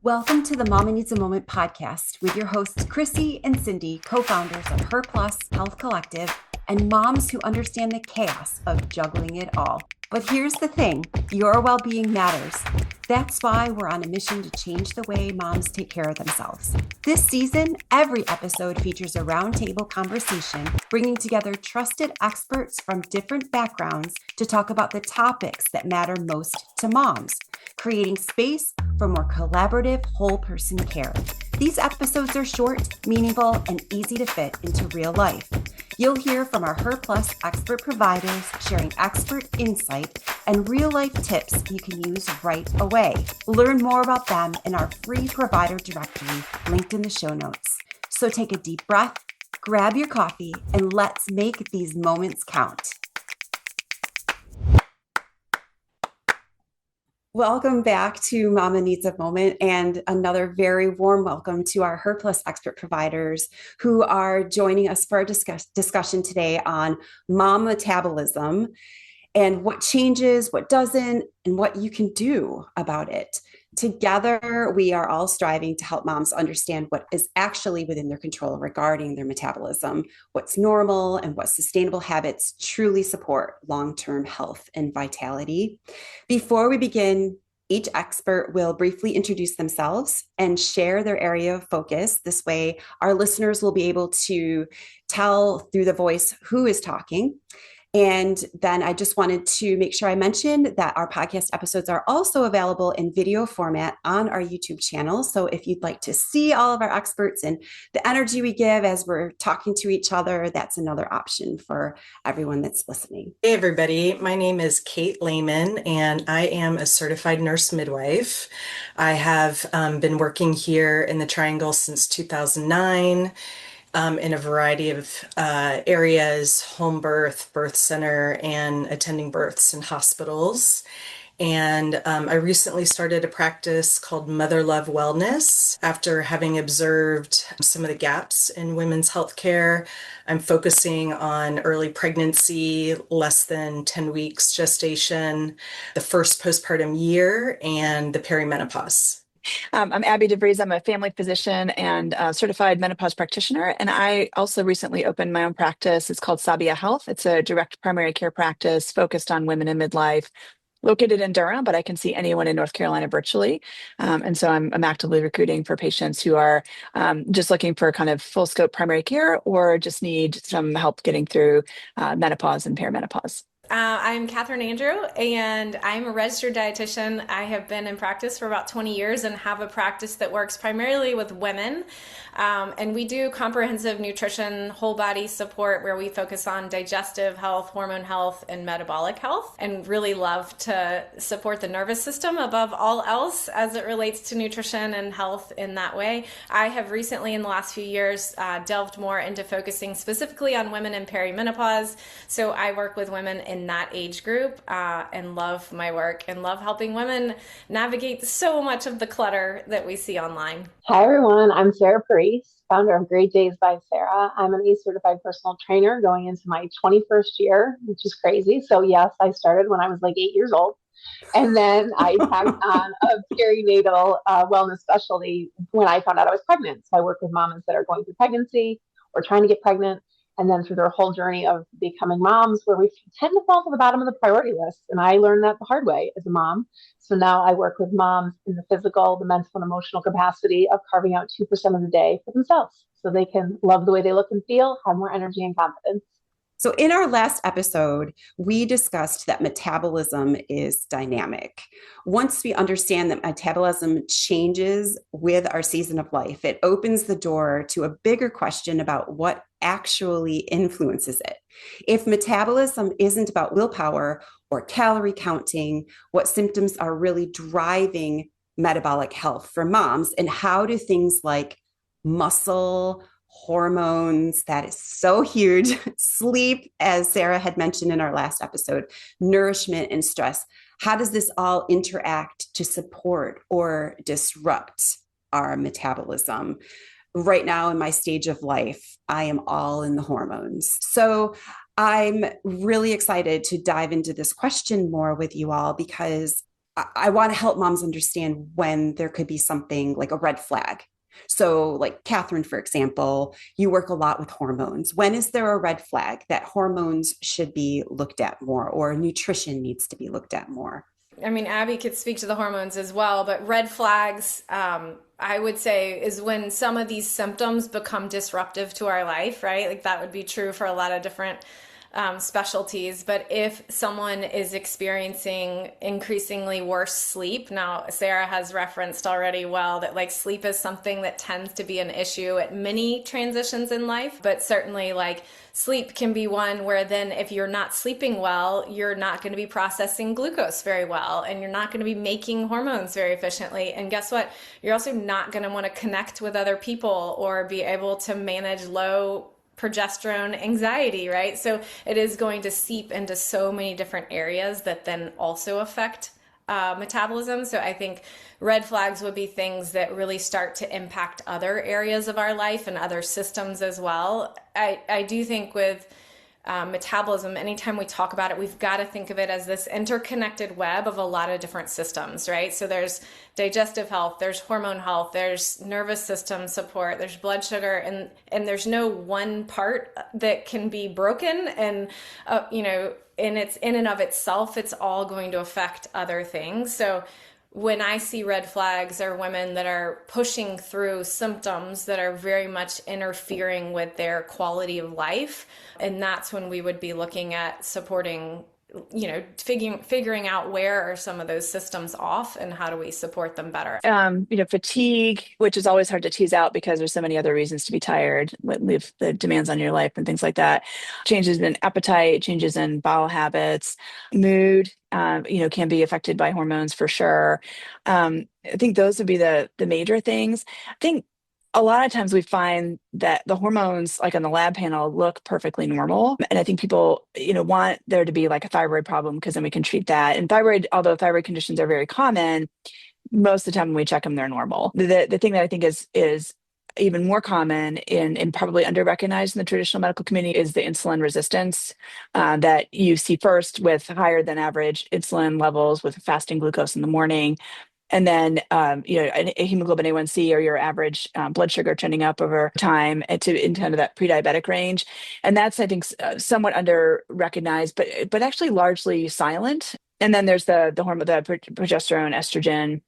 Welcome to the Mama Needs a Moment podcast with your hosts, Chrissy and Cindi, co-founders of Her Plus Health Collective and moms who understand the chaos of juggling it all. But here's the thing, your well-being matters. That's why we're on a mission to change the way moms take care of themselves. This season, every episode features a roundtable conversation, bringing together trusted experts from different backgrounds to talk about the topics that matter most to moms, creating space for more collaborative whole person care. These episodes are short, meaningful, and easy to fit into real life. You'll hear from our Her Plus expert providers sharing expert insight and real life tips you can use right away. Learn more about them in our free provider directory linked in the show notes. So take a deep breath, grab your coffee, and let's make these moments count. Welcome back to Mama Needs a Moment, and another very warm welcome to our Her Plus expert providers who are joining us for our discussion today on mom metabolism and what changes, what doesn't, and what you can do about it. Together, we are all striving to help moms understand what is actually within their control regarding their metabolism, what's normal, and what sustainable habits truly support long-term health and vitality. Before we begin, each expert will briefly introduce themselves and share their area of focus. This way, our listeners will be able to tell through the voice who is talking. And then I just wanted to make sure I mentioned that our podcast episodes are also available in video format on our YouTube channel. So if you'd like to see all of our experts and the energy we give as we're talking to each other, that's another option for everyone that's listening. Hey, everybody. My name is Kate Lehman, and I am a certified nurse midwife. I have been working here in the Triangle since 2009. In a variety of areas, home birth, birth center, and attending births in hospitals. And I recently started a practice called Mother Love Wellness after having observed some of the gaps in women's healthcare. I'm focusing on early pregnancy, less than 10 weeks gestation, the first postpartum year, and the perimenopause. I'm Abby DeVries. I'm a family physician and certified menopause practitioner. And I also recently opened my own practice. It's called Sabia Health. It's a direct primary care practice focused on women in midlife, located in Durham, but I can see anyone in North Carolina virtually. And so I'm actively recruiting for patients who are just looking for kind of full scope primary care or just need some help getting through menopause and perimenopause. I'm Catherine Andrew, and I'm a registered dietitian. I have been in practice for about 20 years and have a practice that works primarily with women. And we do comprehensive nutrition, whole body support where we focus on digestive health, hormone health, and metabolic health, and really love to support the nervous system above all else as it relates to nutrition and health in that way. I have recently, in the last few years, delved more into focusing specifically on women in perimenopause. So I work with women in that age group and love my work and love helping women navigate so much of the clutter that we see online. Hi, everyone. I'm Sarah Parise, founder of Great Days by Sarah. I'm an ACE-certified personal trainer going into my 21st year, which is crazy. So yes, I started when I was like 8 years old. And then I tagged on a perinatal wellness specialty when I found out I was pregnant. So I work with moms that are going through pregnancy or trying to get pregnant, and then through their whole journey of becoming moms, where we tend to fall to the bottom of the priority list. And I learned that the hard way as a mom. So now I work with moms in the physical, the mental, and emotional capacity of carving out 2% of the day for themselves so they can love the way they look and feel, have more energy and confidence. So in our last episode, we discussed that metabolism is dynamic. Once we understand that metabolism changes with our season of life, it opens the door to a bigger question about what actually influences it. If metabolism isn't about willpower or calorie counting, what symptoms are really driving metabolic health for moms, and how do things like muscle, hormones, that is so huge, sleep, as Sarah had mentioned in our last episode, nourishment and stress, how does this all interact to support or disrupt our metabolism? Right now in my stage of life, I am all in the hormones. So I'm really excited to dive into this question more with you all because I want to help moms understand when there could be something like a red flag. So, like Catherine, for example, you work a lot with hormones. When is there a red flag that hormones should be looked at more or nutrition needs to be looked at more? I mean, Abby could speak to the hormones as well, but red flags, I would say, is when some of these symptoms become disruptive to our life, right? Like that would be true for a lot of different specialties. But if someone is experiencing increasingly worse sleep, now Sarah has referenced already well that like sleep is something that tends to be an issue at many transitions in life, but certainly like sleep can be one where then if you're not sleeping well, you're not going to be processing glucose very well, and you're not going to be making hormones very efficiently. And guess what? You're also not going to want to connect with other people or be able to manage low progesterone anxiety, right? So it is going to seep into so many different areas that then also affect metabolism. So I think red flags would be things that really start to impact other areas of our life and other systems as well. I do think with metabolism, anytime we talk about it, we've got to think of it as this interconnected web of a lot of different systems, right? So there's digestive health, there's hormone health, there's nervous system support, there's blood sugar, and there's no one part that can be broken. And it's in and of itself, it's all going to affect other things. So when I see red flags are women that are pushing through symptoms that are very much interfering with their quality of life. And that's when we would be looking at supporting, figuring out where are some of those systems off and how do we support them better. Fatigue, which is always hard to tease out because there's so many other reasons to be tired, with the demands on your life and things like that. Changes in appetite, changes in bowel habits, mood, can be affected by hormones for sure. I think those would be the major things. I think a lot of times we find that the hormones, like on the lab panel, look perfectly normal. And I think people, want there to be like a thyroid problem because then we can treat that. And thyroid, although thyroid conditions are very common, most of the time when we check them, they're normal. The thing that I think is even more common and probably under-recognized in the traditional medical community is the insulin resistance that you see first with higher than average insulin levels with fasting glucose in the morning. And then, a hemoglobin A1C or your average blood sugar trending up over time in kind of that pre-diabetic range. And that's, I think, somewhat under-recognized, but actually largely silent. And then there's the hormone, the progesterone, estrogen,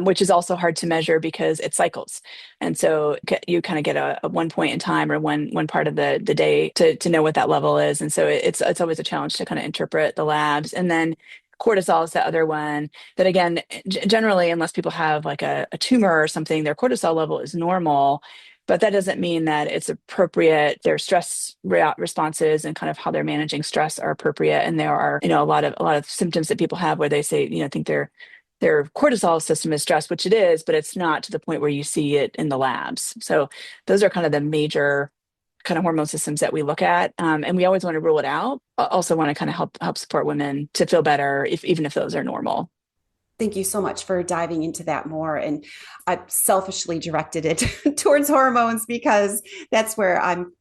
which is also hard to measure because it cycles. And so you kind of get a one point in time or one part of the day to know what that level is. And so it's always a challenge to kind of interpret the labs. And then cortisol is the other one that, again, generally, unless people have like a tumor or something, their cortisol level is normal, but that doesn't mean that it's appropriate. Their stress responses and kind of how they're managing stress are appropriate. And there are, a lot of symptoms that people have where they say, think their cortisol system is stressed, which it is, but it's not to the point where you see it in the labs. So those are kind of the major kind of hormone systems that we look at. And we always want to rule it out. Also want to kind of help support women to feel better, even if those are normal. Thank you so much for diving into that more. And I selfishly directed it towards hormones because that's where I'm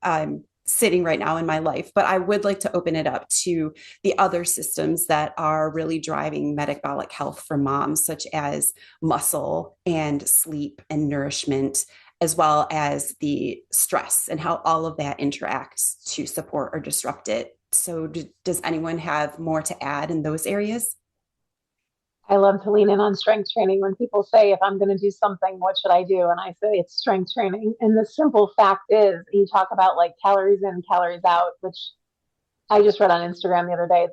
sitting right now in my life. But I would like to open it up to the other systems that are really driving metabolic health for moms, such as muscle and sleep and nourishment, as well as the stress and how all of that interacts to support or disrupt it. So does anyone have more to add in those areas? I love to lean in on strength training. When people say, if I'm going to do something, what should I do? And I say it's strength training. And the simple fact is, you talk about like calories in, calories out, which I just read on Instagram the other day,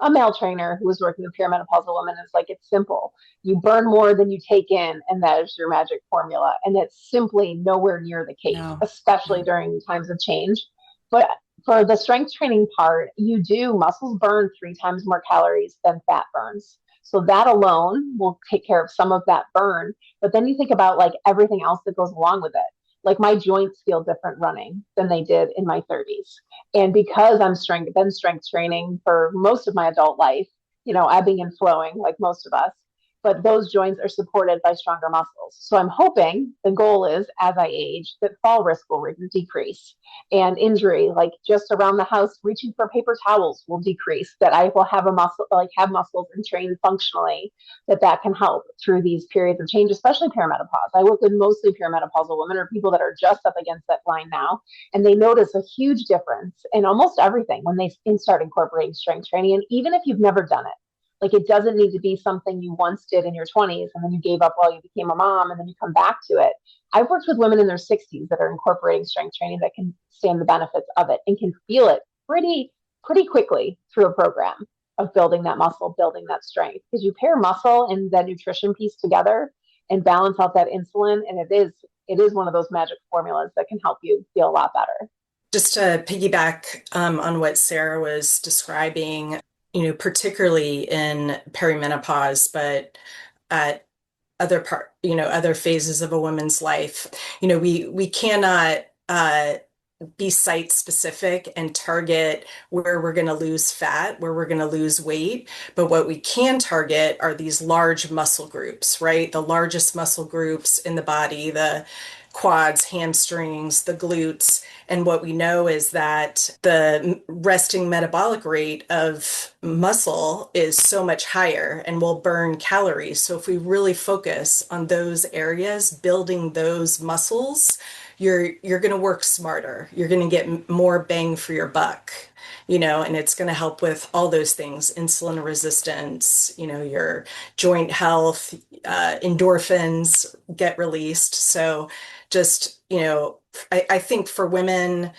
a male trainer who was working with perimenopausal women is like, it's simple. You burn more than you take in, and that is your magic formula. And it's simply nowhere near the case, especially during times of change. But for the strength training part, muscles burn 3 times more calories than fat burns. So that alone will take care of some of that burn. But then you think about like everything else that goes along with it. Like my joints feel different running than they did in my 30s. And because I'm been strength training for most of my adult life, ebbing and flowing like most of us, but those joints are supported by stronger muscles. So I'm hoping the goal is, as I age, that fall risk will decrease, and injury, like just around the house, reaching for paper towels, will decrease, that I will have a muscle, like have muscles and train functionally, that can help through these periods of change, especially perimenopause. I work with mostly perimenopausal women or people that are just up against that line now, and they notice a huge difference in almost everything when they start incorporating strength training. And even if you've never done it, like, it doesn't need to be something you once did in your 20s and then you gave up while you became a mom and then you come back to it. I've worked with women in their 60s that are incorporating strength training that can stand the benefits of it and can feel it pretty quickly through a program of building that muscle, building that strength. Because you pair muscle and that nutrition piece together and balance out that insulin, and it is one of those magic formulas that can help you feel a lot better. Just to piggyback on what Sarah was describing, particularly in perimenopause, but at other phases of a woman's life, we cannot be site specific and target where we're going to lose fat, where we're going to lose weight. But what we can target are these large muscle groups, right? The largest muscle groups in the body, the quads, hamstrings, the glutes. And what we know is that the resting metabolic rate of muscle is so much higher and will burn calories. So if we really focus on those areas, building those muscles, you're going to work smarter. You're going to get more bang for your buck, and it's going to help with all those things: insulin resistance, your joint health, endorphins get released. So just, I think for women,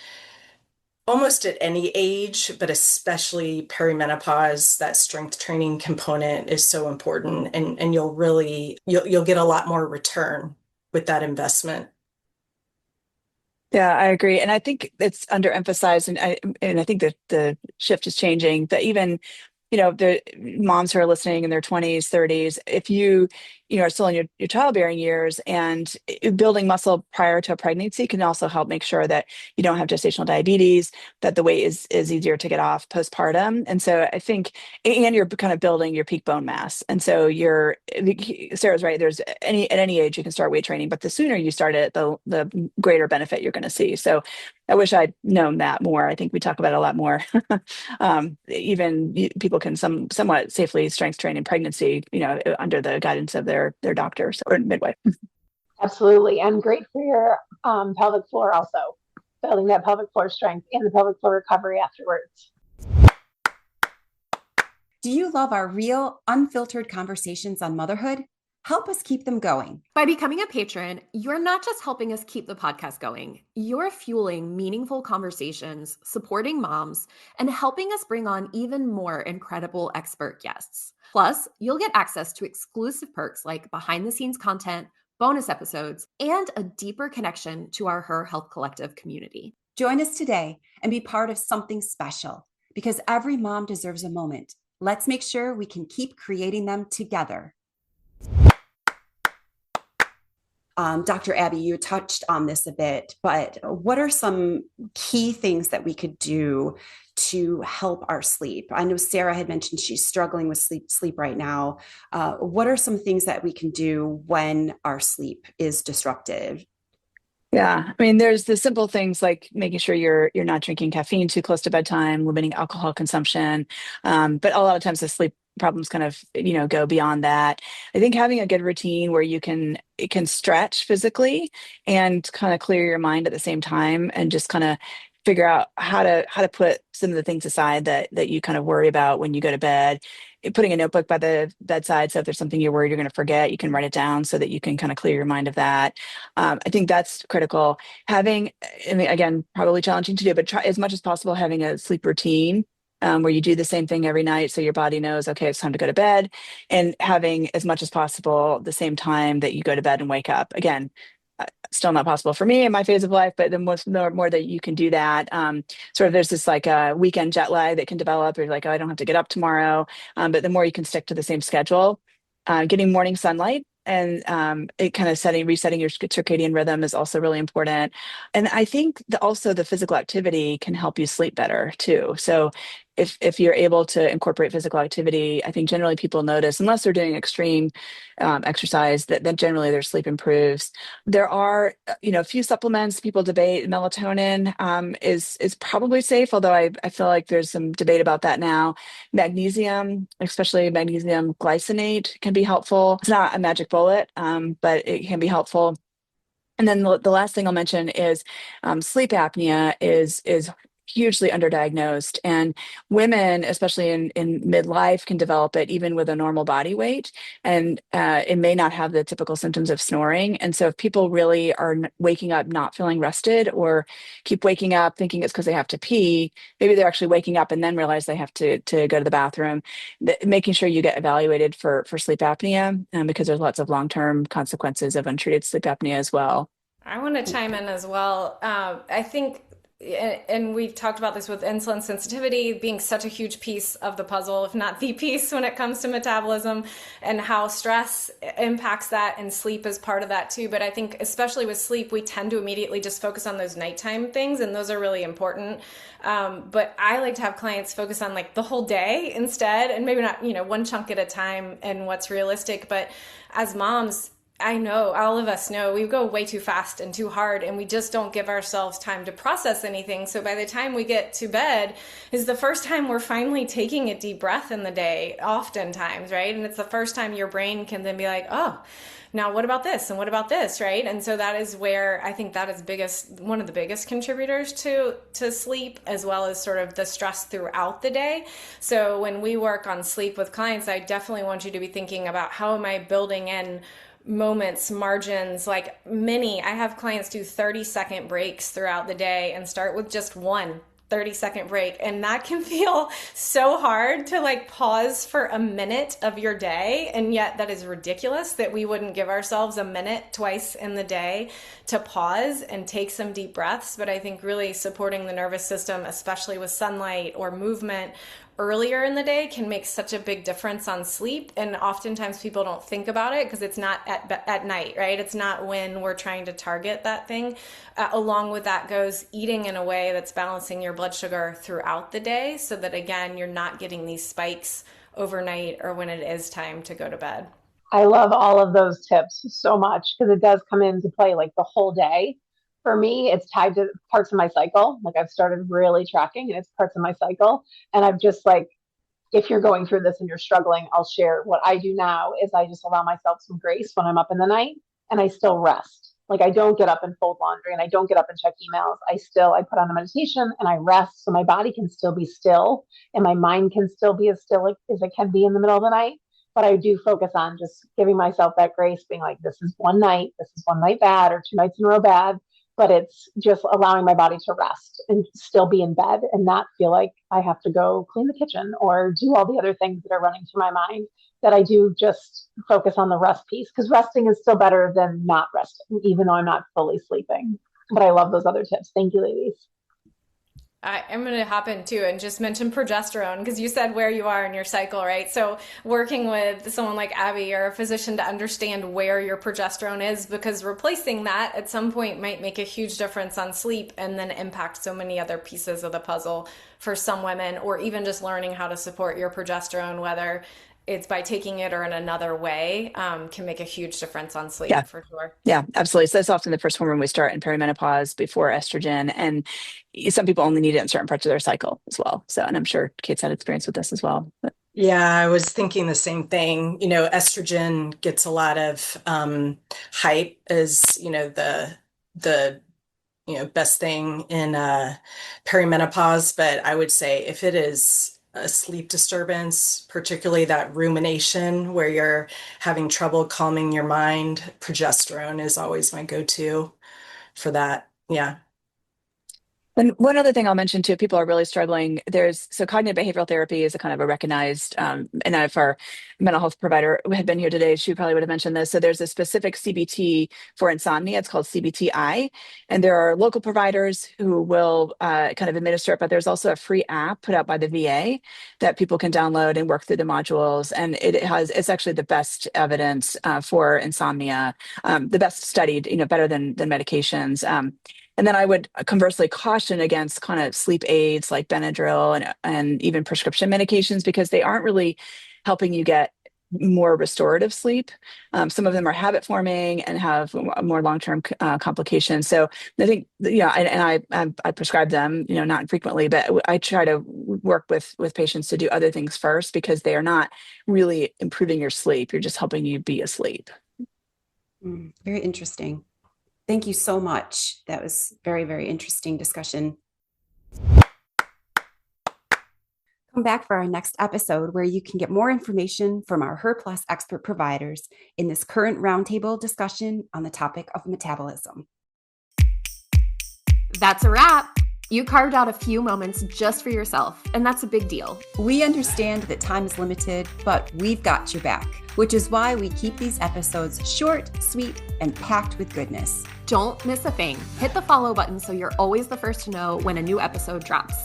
almost at any age, but especially perimenopause, that strength training component is so important, and you'll get a lot more return with that investment. Yeah, I agree. And I think it's underemphasized, and I think that the shift is changing, that even, the moms who are listening in their 20s, 30s, if you are still in your childbearing years, and building muscle prior to a pregnancy can also help make sure that you don't have gestational diabetes, that the weight is easier to get off postpartum. And so I think, and you're kind of building your peak bone mass. And so Sarah's right, at any age you can start weight training, but the sooner you start it, the greater benefit you're going to see. So I wish I'd known that more. I think we talk about it a lot more. Even people can somewhat safely strength train in pregnancy, under the guidance of their doctors or midwife. Absolutely. And great for your pelvic floor also, building that pelvic floor strength and the pelvic floor recovery afterwards. Do you love our real, unfiltered conversations on motherhood? Help us keep them going. By becoming a patron, you're not just helping us keep the podcast going, you're fueling meaningful conversations, supporting moms, and helping us bring on even more incredible expert guests. Plus, you'll get access to exclusive perks like behind-the-scenes content, bonus episodes, and a deeper connection to our Her Health Collective community. Join us today and be part of something special, because every mom deserves a moment. Let's make sure we can keep creating them together. Dr. Abby, you touched on this a bit, but what are some key things that we could do to help our sleep? I know Sarah had mentioned she's struggling with sleep right now. What are some things that we can do when our sleep is disrupted? Yeah, I mean, there's the simple things like making sure you're not drinking caffeine too close to bedtime, limiting alcohol consumption. But a lot of times the sleep problems kind of, go beyond that. I think having a good routine where it can stretch physically and kind of clear your mind at the same time, and just kind of figure out how to put some of the things aside that you kind of worry about when you go to bed. Putting a notebook by the bedside, so if there's something you're worried you're going to forget, you can write it down so that you can kind of clear your mind of that. I think that's critical. Again, probably challenging to do, but try as much as possible having a sleep routine where you do the same thing every night, so your body knows, okay, it's time to go to bed, and having as much as possible the same time that you go to bed and wake up. Again, still not possible for me in my phase of life, but the more that you can do that, sort of there's this like a weekend jet lag that can develop. You're like, oh, I don't have to get up tomorrow. But the more you can stick to the same schedule, getting morning sunlight and it kind of resetting your circadian rhythm is also really important. And I think also the physical activity can help you sleep better too. So if you're able to incorporate physical activity, I think generally people notice, unless they're doing extreme exercise, that then generally their sleep improves. There are, a few supplements people debate. Melatonin is probably safe, although I feel like there's some debate about that now. Magnesium, especially magnesium glycinate, can be helpful. It's not a magic bullet, but it can be helpful. And then the last thing I'll mention is sleep apnea is hugely underdiagnosed, and women, especially in midlife, can develop it even with a normal body weight, and it may not have the typical symptoms of snoring. And so if people really are waking up not feeling rested, or keep waking up thinking it's because they have to pee, maybe they're actually waking up and then realize they have to go to the bathroom, making sure you get evaluated for sleep apnea, because there's lots of long-term consequences of untreated sleep apnea as well. I want to chime in as well. I think, and we talked about this with insulin sensitivity being such a huge piece of the puzzle, if not the piece when it comes to metabolism, and how stress impacts that, and sleep is part of that too. But I think especially with sleep, we tend to immediately just focus on those nighttime things, and those are really important. But I like to have clients focus on like the whole day instead, and maybe not, one chunk at a time and what's realistic. But as moms, I know, all of us know, we go way too fast and too hard, and we just don't give ourselves time to process anything. So by the time we get to bed is the first time we're finally taking a deep breath in the day, oftentimes, right? And it's the first time your brain can then be like, oh, now what about this? And what about this, right? And so that is where I think that is one of the biggest contributors to sleep, as well as sort of the stress throughout the day. So when we work on sleep with clients, I definitely want you to be thinking about, how am I building in moments, margins, like I have clients do 30-second breaks throughout the day and start with just one 30-second break. And that can feel so hard to like pause for a minute of your day. And yet that is ridiculous that we wouldn't give ourselves a minute twice in the day to pause and take some deep breaths. But I think really supporting the nervous system, especially with sunlight or movement earlier in the day, can make such a big difference on sleep. And oftentimes people don't think about it because it's not at night, right? It's not when we're trying to target that thing. Along with that goes eating in a way that's balancing your blood sugar throughout the day, so that again, you're not getting these spikes overnight or when it is time to go to bed. I love all of those tips so much, because it does come into play like the whole day. For me, it's tied to parts of my cycle. Like I've started really tracking, and it's parts of my cycle. And I've just like, if you're going through this and you're struggling, I'll share what I do now is I just allow myself some grace when I'm up in the night, and I still rest. Like I don't get up and fold laundry, and I don't get up and check emails. I put on a meditation and I rest, so my body can still be still and my mind can still be as still as it can be in the middle of the night. But I do focus on just giving myself that grace, being like, this is one night bad, or 2 nights in a row bad. But it's just allowing my body to rest and still be in bed and not feel like I have to go clean the kitchen or do all the other things that are running through my mind. That I do just focus on the rest piece, because resting is still better than not resting, even though I'm not fully sleeping. But I love those other tips. Thank you, ladies. I'm going to hop in too and just mention progesterone, because you said where you are in your cycle, right? So working with someone like Abby or a physician to understand where your progesterone is, because replacing that at some point might make a huge difference on sleep and then impact so many other pieces of the puzzle for some women, or even just learning how to support your progesterone, whether it's by taking it or in another way, can make a huge difference on sleep. Yeah, for sure. Yeah, absolutely. So that's often the first hormone we start in perimenopause before estrogen. And some people only need it in certain parts of their cycle as well. So, and I'm sure Kate's had experience with this as well. But. Yeah, I was thinking the same thing. Estrogen gets a lot of hype as, the best thing in perimenopause. But I would say if it is a sleep disturbance, particularly that rumination where you're having trouble calming your mind, progesterone is always my go-to for that. Yeah. And one other thing I'll mention too, if people are really struggling, so cognitive behavioral therapy is a kind of a recognized, and if our mental health provider had been here today, she probably would have mentioned this. So there's a specific CBT for insomnia. It's called CBTI. And there are local providers who will kind of administer it, but there's also a free app put out by the VA that people can download and work through the modules. And it's actually the best evidence for insomnia, the best studied, better than medications. And then I would conversely caution against kind of sleep aids like Benadryl and even prescription medications, because they aren't really helping you get more restorative sleep. Some of them are habit forming and have more long-term complications. So I think, I prescribe them, not frequently, but I try to work with patients to do other things first, because they are not really improving your sleep. You're just helping you be asleep. Very interesting. Thank you so much. That was very, very interesting discussion. Come back for our next episode, where you can get more information from our HerPlus expert providers in this current roundtable discussion on the topic of metabolism. That's a wrap. You carved out a few moments just for yourself, and that's a big deal. We understand that time is limited, but we've got your back, which is why we keep these episodes short, sweet, and packed with goodness. Don't miss a thing. Hit the follow button so you're always the first to know when a new episode drops.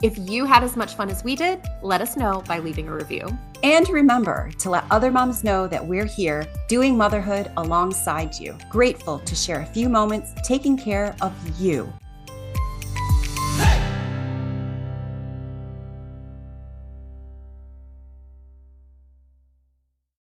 If you had as much fun as we did, let us know by leaving a review. And remember to let other moms know that we're here doing motherhood alongside you. Grateful to share a few moments taking care of you.